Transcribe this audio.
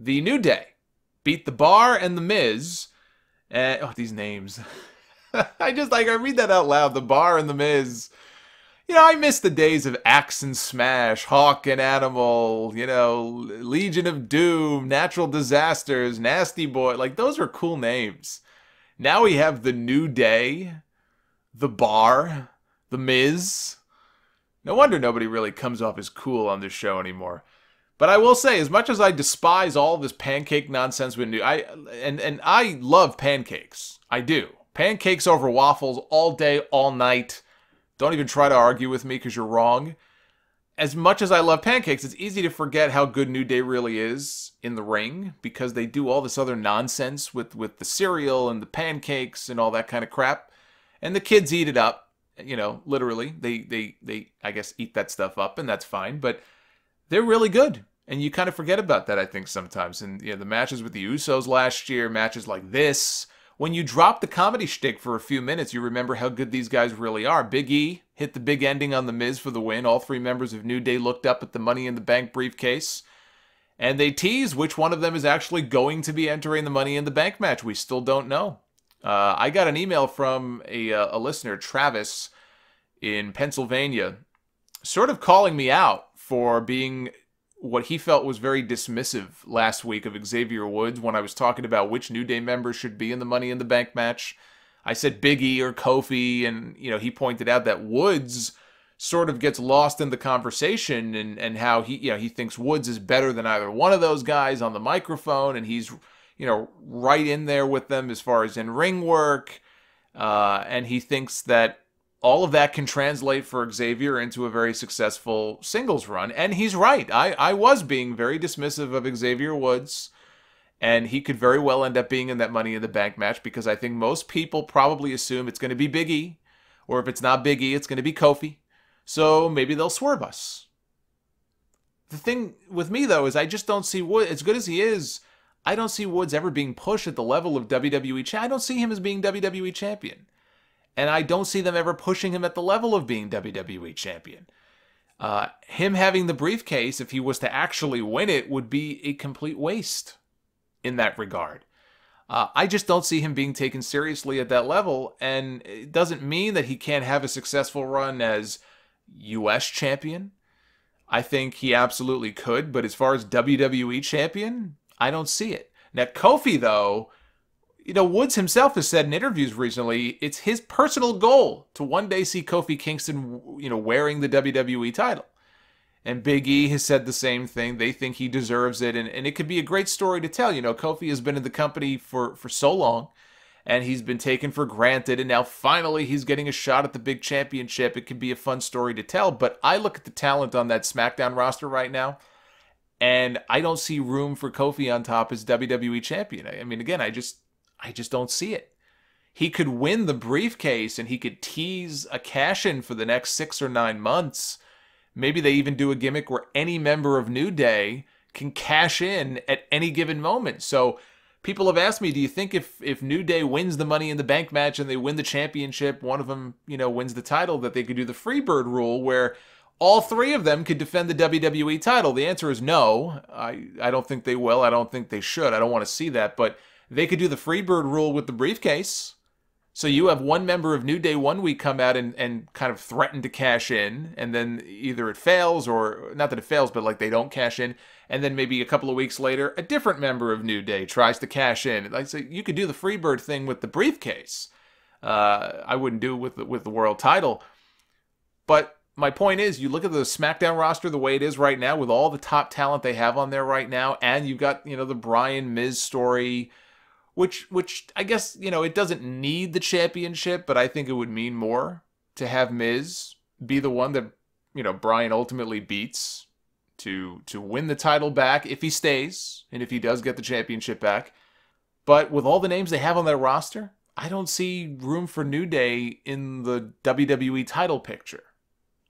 The New Day beat The Bar and The Miz. And, oh, these names. I read that out loud. The Bar and The Miz. You know, I miss the days of Axe and Smash, Hawk and Animal, you know, Legion of Doom, Natural Disasters, Nasty Boy. Like, those are cool names. Now we have The New Day, The Bar, The Miz. No wonder nobody really comes off as cool on this show anymore. But I will say, as much as I despise all this pancake nonsense with I love pancakes. I do. Pancakes over waffles all day, all night. Don't even try to argue with me because you're wrong. As much as I love pancakes, it's easy to forget how good New Day really is in the ring because they do all this other nonsense with the cereal and the pancakes and all that kind of crap. And the kids eat it up, you know, literally. They I guess, eat that stuff up, and that's fine. But they're really good. And you kind of forget about that, I think, sometimes. And you know, the matches with the Usos last year, matches like this. When you drop the comedy shtick for a few minutes, you remember how good these guys really are. Big E hit the big ending on The Miz for the win. All three members of New Day looked up at the Money in the Bank briefcase. And they tease which one of them is actually going to be entering the Money in the Bank match. We still don't know. I got an email from a listener, Travis, in Pennsylvania, sort of calling me out for being what he felt was very dismissive last week of Xavier Woods when I was talking about which New Day members should be in the Money in the Bank match. I said Big E or Kofi, and you know, he pointed out that Woods sort of gets lost in the conversation and how he thinks Woods is better than either one of those guys on the microphone, and he's, you know, right in there with them as far as in-ring work, and he thinks that all of that can translate for Xavier into a very successful singles run. And he's right. I was being very dismissive of Xavier Woods. And he could very well end up being in that Money in the Bank match because I think most people probably assume it's going to be Big E. Or if it's not Big E, it's going to be Kofi. So maybe they'll swerve us. The thing with me, though, is I just don't see Woods, as good as he is, I don't see Woods ever being pushed at the level of WWE champion. I don't see him as being WWE champion. And I don't see them ever pushing him at the level of being WWE champion. Him having the briefcase, if he was to actually win it, would be a complete waste in that regard. I just don't see him being taken seriously at that level. And it doesn't mean that he can't have a successful run as US champion. I think he absolutely could. But as far as WWE champion, I don't see it. Now, Kofi, though, you know, Woods himself has said in interviews recently, it's his personal goal to one day see Kofi Kingston, you know, wearing the WWE title. And Big E has said the same thing. They think he deserves it. And it could be a great story to tell. You know, Kofi has been in the company for so long, and he's been taken for granted. And now finally he's getting a shot at the big championship. It could be a fun story to tell. But I look at the talent on that SmackDown roster right now, and I don't see room for Kofi on top as WWE champion. I mean, again, I just don't see it. He could win the briefcase and he could tease a cash-in for the next 6 or 9 months. Maybe they even do a gimmick where any member of New Day can cash in at any given moment. So people have asked me, do you think if New Day wins the Money in the Bank match and they win the championship, one of them, you know, wins the title, that they could do the Freebird rule where all three of them could defend the WWE title? The answer is no. I don't think they will. I don't think they should. I don't want to see that. But they could do the Freebird rule with the briefcase. So you have one member of New Day one week come out and kind of threaten to cash in, and then either it fails, or not that it fails, but like they don't cash in, and then maybe a couple of weeks later, a different member of New Day tries to cash in. Like, so you could do the Freebird thing with the briefcase. I wouldn't do it with the world title. But my point is, you look at the SmackDown roster the way it is right now, with all the top talent they have on there right now, and you've got, you know, the Bryan Miz story, which I guess, you know, it doesn't need the championship, but I think it would mean more to have Miz be the one that, you know, Bryan ultimately beats to win the title back if he stays and if he does get the championship back. But with all the names they have on their roster, I don't see room for New Day in the WWE title picture.